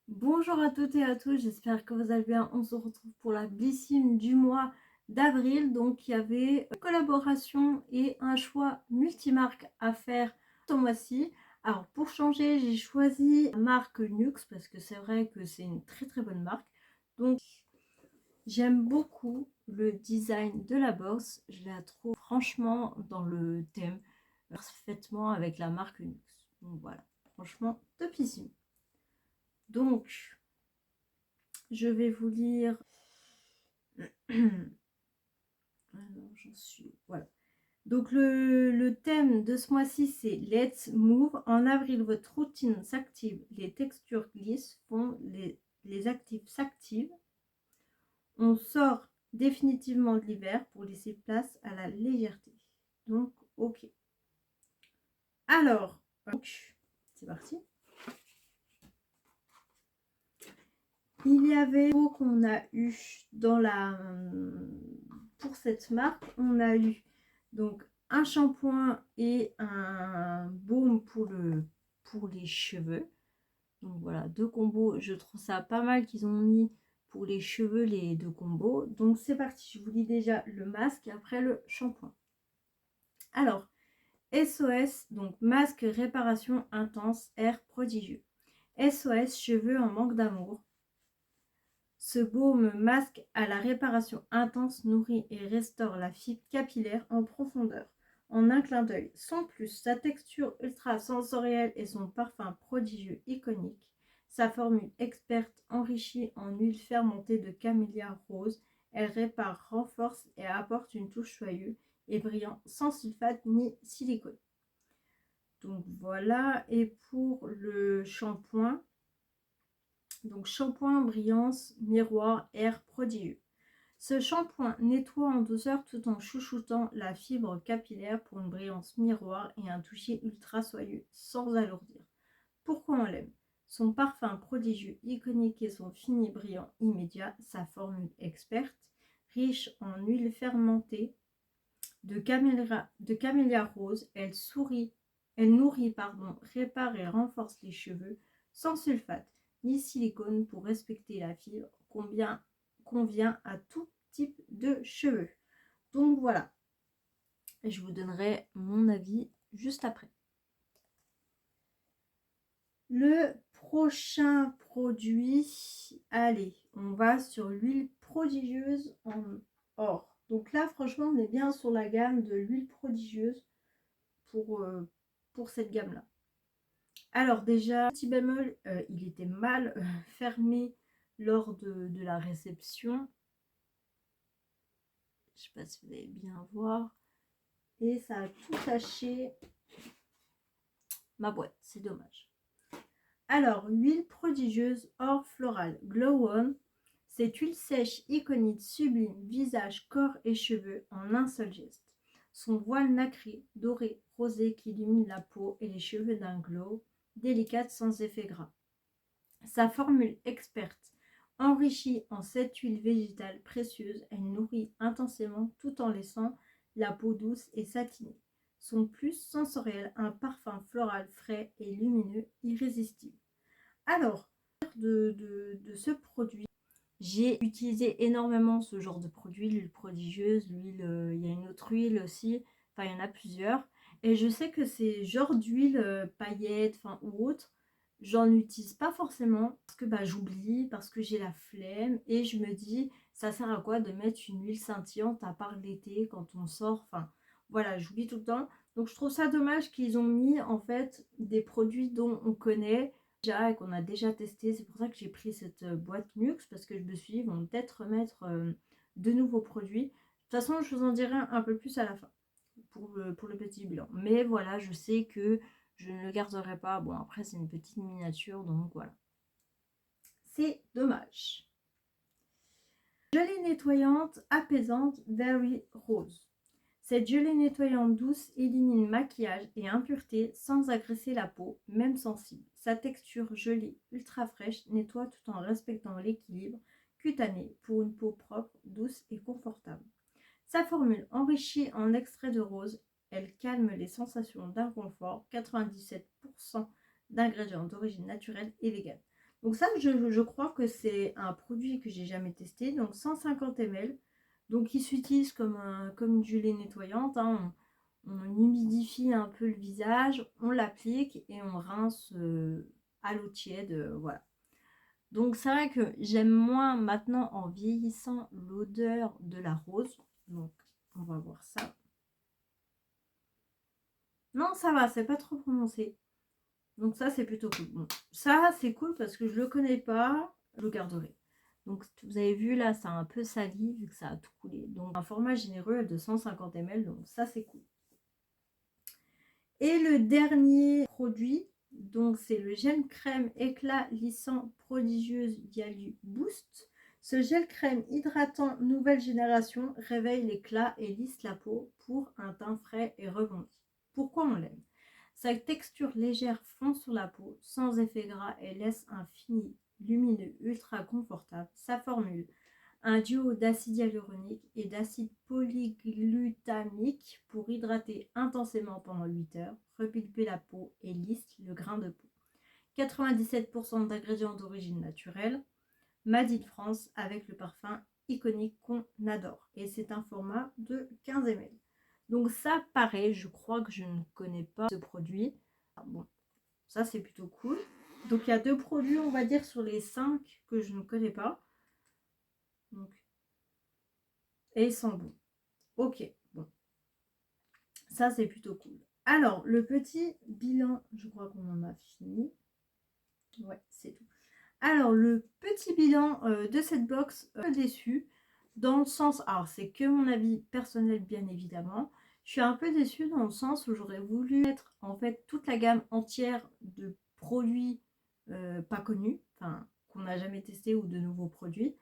Bonjour à toutes et à tous, j'espère que vous allez bien. On se retrouve pour la Blissim du mois d'avril. Donc il y avait une collaboration et un choix multimarque à faire ce mois-ci. Alors pour changer, j'ai choisi la marque Nux parce que c'est vrai que c'est une très bonne marque. Donc j'aime beaucoup le design de la box. Je la trouve franchement dans le thème parfaitement avec la marque Nux. Donc voilà, franchement topissime. Donc je vais vous lire. Alors, j'en suis. Voilà. Donc, le thème de ce mois-ci, c'est Let's Move. En avril, votre routine s'active, les textures glissent, les actifs s'activent. On sort définitivement de l'hiver pour laisser place à la légèreté. Donc, ok. Alors, c'est parti. Il y avait qu'on a eu dans la pour cette marque, on a eu donc un shampoing et un baume pour les cheveux. Donc voilà, deux combos. Je trouve ça pas mal qu'ils ont mis pour les cheveux les deux combos. Donc c'est parti, je vous lis déjà le masque et après le shampoing. Alors, SOS, donc masque réparation intense, air prodigieux. SOS cheveux en manque d'amour. Ce baume masque à la réparation intense nourrit et restaure la fibre capillaire en profondeur, en un clin d'œil. Sans plus, sa texture ultra sensorielle et son parfum prodigieux iconique, sa formule experte enrichie en huile fermentée de camélia rose, elle répare, renforce et apporte une touche joyeuse et brillant sans sulfate ni silicone. Donc voilà, et pour le shampoing, donc shampoing brillance miroir air prodigieux. Ce shampoing nettoie en douceur tout en chouchoutant la fibre capillaire pour une brillance miroir et un toucher ultra soyeux sans alourdir. Pourquoi on l'aime? Son parfum prodigieux, iconique et son fini brillant immédiat, sa formule experte, riche en huile fermentée de camélia rose, elle nourrit, répare et renforce les cheveux sans sulfate ni silicone pour respecter la fibre convient à tout type de cheveux. Donc voilà, je vous donnerai mon avis juste après. Le prochain produit, allez, on va sur l'huile prodigieuse en or. Donc là, franchement, on est bien sur la gamme de l'huile prodigieuse pour cette gamme-là. Alors déjà, petit bémol, il était mal fermé lors de la réception. Je ne sais pas si vous allez bien voir. Et ça a tout taché ma boîte, c'est dommage. Alors, huile prodigieuse or florale Glow On. Cette huile sèche, iconique, sublime, visage, corps et cheveux en un seul geste. Son voile nacré, doré, rosé qui illumine la peau et les cheveux d'un glow, délicate sans effet gras. Sa formule experte, enrichie en cette huile végétale précieuse, elle nourrit intensément tout en laissant la peau douce et satinée. Son plus sensoriel, un parfum floral frais et lumineux irrésistible. Alors, de ce produit, j'ai utilisé énormément ce genre de produit, l'huile prodigieuse, l'huile, il y a une autre huile aussi, enfin il y en a plusieurs. Et je sais que ces genres d'huile paillettes ou autres, j'en utilise pas forcément parce que j'oublie, parce que j'ai la flemme et je me dis ça sert à quoi de mettre une huile scintillante à part l'été quand on sort, enfin voilà, j'oublie tout le temps. Donc je trouve ça dommage qu'ils ont mis en fait des produits dont on connaît déjà et qu'on a déjà testé. C'est pour ça que j'ai pris cette boîte Nux parce que je me suis dit, ils vont peut-être remettre de nouveaux produits. De toute façon, je vous en dirai un peu plus à la fin pour le petit bilan. Mais voilà, je sais que je ne le garderai pas. Bon, après, c'est une petite miniature, donc voilà. C'est dommage. Gelée nettoyante apaisante Very Rose. Cette gelée nettoyante douce élimine maquillage et impuretés sans agresser la peau, même sensible. Sa texture gelée, ultra fraîche, nettoie tout en respectant l'équilibre cutané pour une peau propre, douce et confortable. Sa formule enrichie en extrait de rose, elle calme les sensations d'inconfort, 97% d'ingrédients d'origine naturelle et végane. Donc ça, je crois que c'est un produit que j'ai jamais testé. Donc 150 ml. Donc il s'utilise comme du lait nettoyante, hein. On humidifie un peu le visage, on l'applique et on rince à l'eau tiède. Voilà. Donc c'est vrai que j'aime moins maintenant en vieillissant l'odeur de la rose. Donc on va voir ça. Non, ça va, c'est pas trop prononcé. Donc ça, c'est plutôt cool. Bon, ça, c'est cool parce que je le connais pas, je le garderai. Donc vous avez vu là, c'est un peu sali vu que ça a tout coulé. Donc un format généreux de 150 ml, donc ça, c'est cool. Et le dernier produit, donc c'est le gel crème éclat lissant prodigieuse Yalu Boost. Ce gel crème hydratant nouvelle génération réveille l'éclat et lisse la peau pour un teint frais et rebondi. Pourquoi on l'aime? Sa texture légère fond sur la peau, sans effet gras et laisse un fini lumineux ultra confortable. Sa formule, un duo d'acide hyaluronique et d'acide polyglutamique pour hydrater intensément pendant 8 heures, repulper la peau et lisse le grain de peau. 97% d'ingrédients d'origine naturelle, Made in France avec le parfum iconique qu'on adore. Et c'est un format de 15 ml. Donc ça, pareil, je crois que je ne connais pas ce produit. Bon, ça c'est plutôt cool. Donc il y a 2 produits, on va dire, sur les 5 que je ne connais pas. Donc, et ils sont bons. Ok, bon. Ça c'est plutôt cool. Alors, le petit bilan, je crois qu'on en a fini. Ouais, c'est tout. Alors, le petit bilan de cette box, déçu. Dans le sens, alors c'est que mon avis personnel bien évidemment. Je suis un peu déçue dans le sens où j'aurais voulu mettre en fait toute la gamme entière de produits pas connus, enfin qu'on n'a jamais testé ou de nouveaux produits.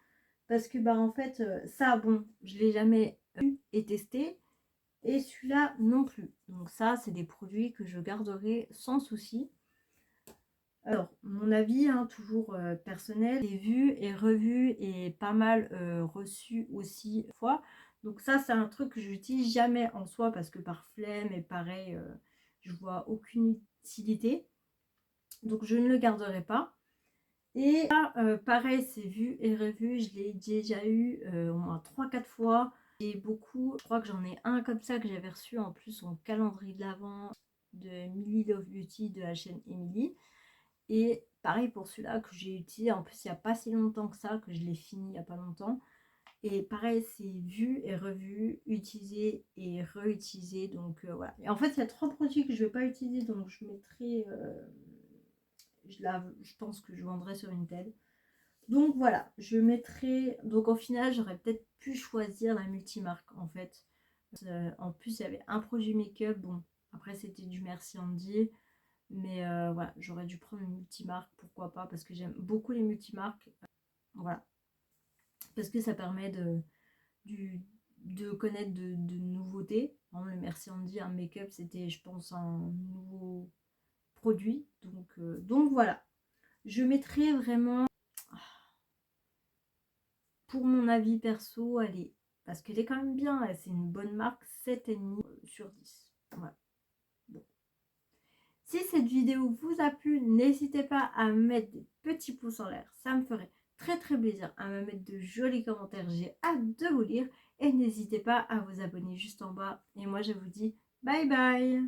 Parce que bah en fait ça bon, je l'ai jamais eu et testé. Et celui-là non plus. Donc ça c'est des produits que je garderai sans souci. Alors, mon avis, hein, toujours personnel, est vu et revu et pas mal reçu aussi fois. Donc ça, c'est un truc que j'utilise jamais en soi parce que par flemme et pareil, je vois aucune utilité. Donc je ne le garderai pas. Et là, pareil, c'est vu et revu. Je l'ai déjà eu au moins 3-4 fois. Et beaucoup, je crois que j'en ai un comme ça que j'avais reçu en plus en calendrier de l'Avent de Millie Love Beauty de la chaîne Emily. Et pareil pour celui-là que j'ai utilisé, en plus il n'y a pas si longtemps que ça, que je l'ai fini il n'y a pas longtemps. Et pareil, c'est vu et revu, utilisé et réutilisé. Donc voilà. Et en fait, il y a 3 produits que je ne vais pas utiliser, donc je mettrai, je pense que je vendrai sur Vinted. Donc voilà, je mettrai, donc au final, j'aurais peut-être pu choisir la multimarque en fait. En plus, il y avait un produit make-up, bon, après c'était du Merci Andy. Mais voilà, j'aurais dû prendre une multimarque, pourquoi pas, parce que j'aime beaucoup les multimarques. Voilà. Parce que ça permet de connaître de nouveautés. Le Merci Andy, un make-up, c'était, je pense, un nouveau produit. Donc voilà. Je mettrai vraiment, pour mon avis perso, allez, parce qu'elle est quand même bien, c'est une bonne marque, 7,5 sur 10. Voilà. Si cette vidéo vous a plu, n'hésitez pas à mettre des petits pouces en l'air. Ça me ferait très très plaisir à me mettre de jolis commentaires. J'ai hâte de vous lire. Et n'hésitez pas à vous abonner juste en bas. Et moi je vous dis bye bye.